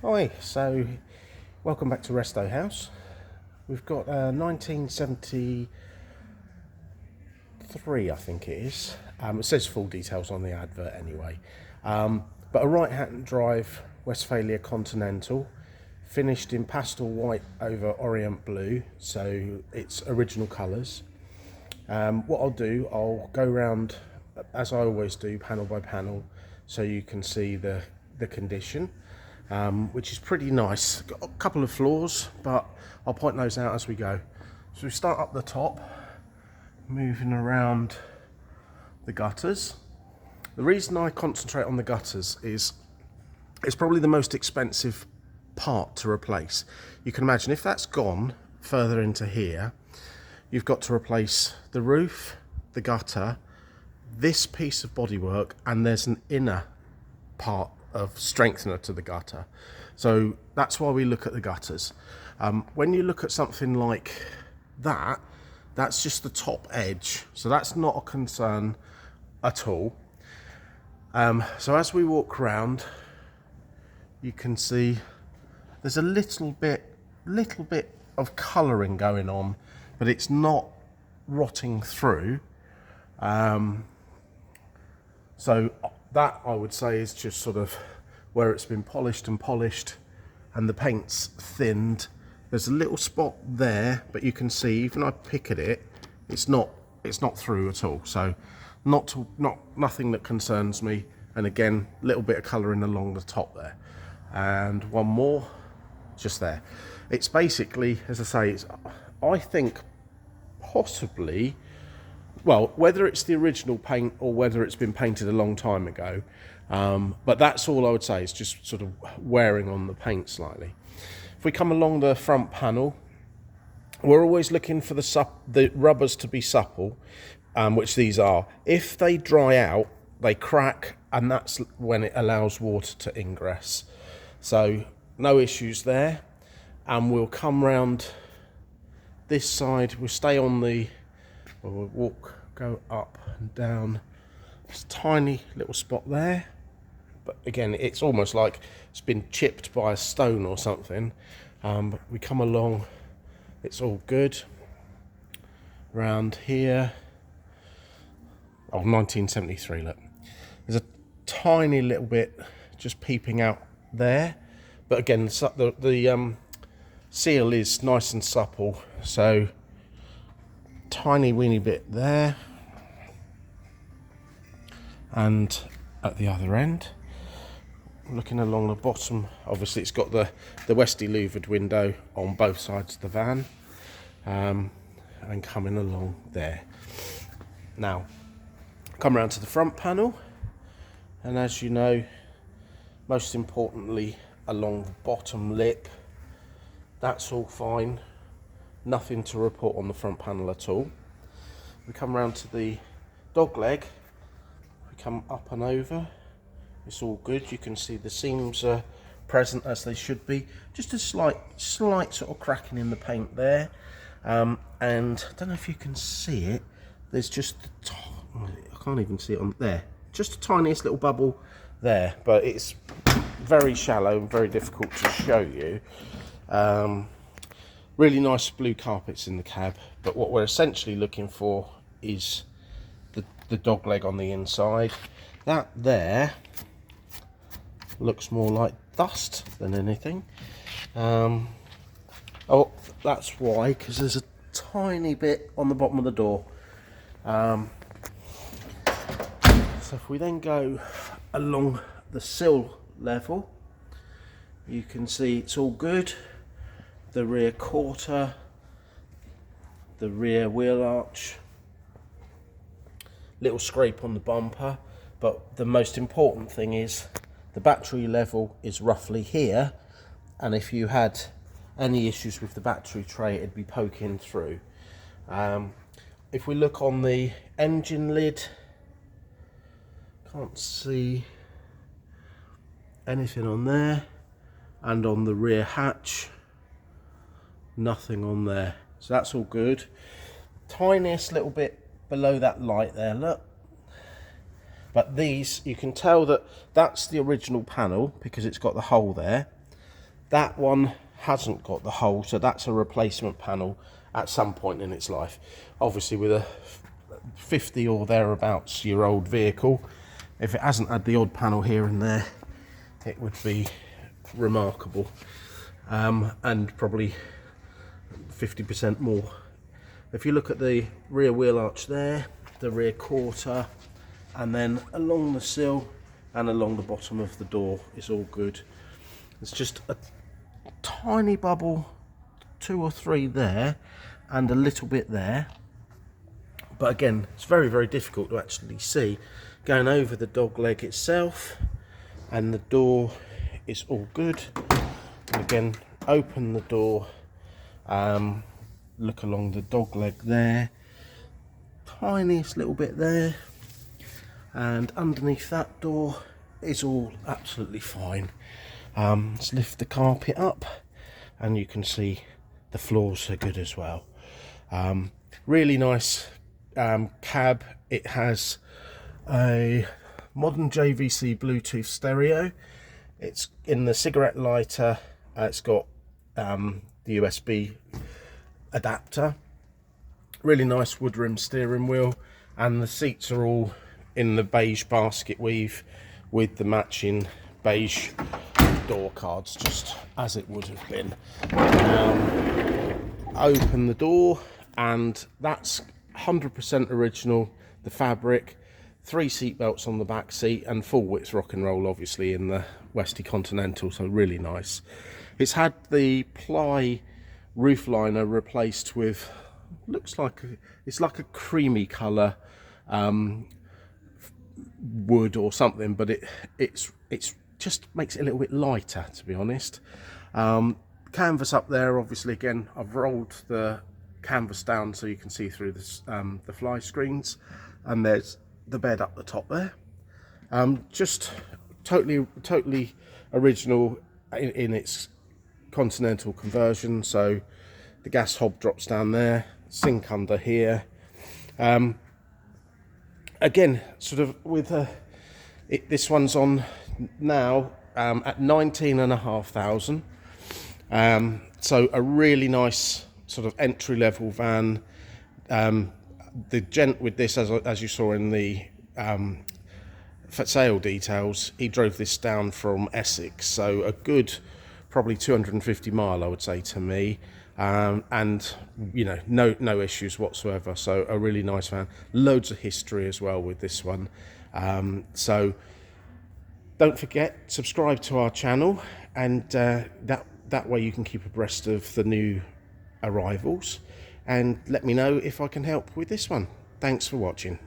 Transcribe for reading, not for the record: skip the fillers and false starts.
Hi, so welcome back to Resto House. We've got 1973, I think it is. It says full details on the advert anyway. But a right-hand drive Westfalia Continental, finished in pastel white over orient blue, so it's original colours. What I'll do, I'll go round, as I always do, panel by panel, so you can see the condition. Which is pretty nice. Got a couple of flaws, but I'll point those out as we go. So we start up the top, moving around the gutters. The reason I concentrate on the gutters is it's probably the most expensive part to replace. You can imagine if that's gone further into here, you've got to replace the roof, the gutter, this piece of bodywork, and there's an inner part of strengthener to the gutter. So that's why we look at the gutters. When you look at something like that, that's just the top edge, so that's not a concern at all. So as we walk around, you can see there's a little bit of colouring going on, but it's not rotting through. So that, I would say, is just sort of where it's been polished and the paint's thinned. There's a little spot there, but you can see even I pick at it, it's not through at all. So nothing that concerns me. And again, a little bit of colouring along the top there, and one more just there. It's basically, as I say, I think possibly, well, whether it's the original paint or whether it's been painted a long time ago, but that's all I would say, is just sort of wearing on the paint slightly. If we come along the front panel, we're always looking for the rubbers to be supple, which these are. If they dry out, they crack, and that's when it allows water to ingress. So no issues there. And we'll come round this side, we'll stay on the, we'll go up and down. There's a tiny little spot there, but again, it's almost like it's been chipped by a stone or something. But we come along, it's all good. Round here, 1973, look. There's a tiny little bit just peeping out there, but again, the seal is nice and supple, so tiny weeny bit there. And at the other end, looking along the bottom, obviously it's got the Westy louvered window on both sides of the van, and coming along there. Now, come around to the front panel, and as you know, most importantly, along the bottom lip, that's all fine. Nothing to report on the front panel at all. We come around to the dog leg, we come up and over, it's all good. You can see the seams are present as they should be. Just a slight sort of cracking in the paint there. And I don't know if you can see it, there's just I can't even see it on there, just the tiniest little bubble there, but it's very shallow and very difficult to show you. Really nice blue carpets in the cab, but what we're essentially looking for is the dog leg on the inside. That there looks more like dust than anything. Oh, that's why, because there's a tiny bit on the bottom of the door. So if we then go along the sill level, you can see it's all good. The rear quarter, the rear wheel arch, little scrape on the bumper, but the most important thing is the battery level is roughly here, and if you had any issues with the battery tray, it'd be poking through. If we look on the engine lid, can't see anything on there, and on the rear hatch, nothing on there, so that's all good. Tiniest little bit below that light there, look, but these, you can tell that that's the original panel because it's got the hole there. That one hasn't got the hole, so that's a replacement panel at some point in its life. Obviously with a 50 or thereabouts year old vehicle, if it hasn't had the odd panel here and there, it would be remarkable, and probably 50% more. If you look at the rear wheel arch there, the rear quarter, and then along the sill and along the bottom of the door is all good. It's just a tiny bubble, 2 or 3 there, and a little bit there. But again, it's very, very difficult to actually see. Going over the dog leg itself, and the door is all good. And again, open the door, look along the dog leg there, tiniest little bit there, and underneath that door is all absolutely fine. Let's lift the carpet up and you can see the floors are good as well. Really nice cab. It has a modern JVC Bluetooth stereo. It's in the cigarette lighter. It's got the USB adapter. Really nice wood rim steering wheel, and the seats are all in the beige basket weave with the matching beige door cards, just as it would have been. Open the door, and that's 100% original. The fabric, 3 seat belts on the back seat, and full width rock and roll obviously in the Westy Continental, so really nice. It's had the ply roof liner replaced with, looks like it's like a creamy colour wood or something, but it's just makes it a little bit lighter, to be honest. Canvas up there, obviously. Again, I've rolled the canvas down so you can see through this, the fly screens, and there's the bed up the top there. Just totally original in its Continental conversion. So the gas hob drops down there, sink under here. Again, sort of with this one's on now at 19,500. So a really nice sort of entry-level van. The gent with this, as you saw in the for sale details, he drove this down from Essex, so a good probably 250 mile, I would say, to me. And you know, no issues whatsoever. So a really nice van, loads of history as well with this one. So don't forget, subscribe to our channel, and that way you can keep abreast of the new arrivals, and let me know if I can help with this one. Thanks for watching.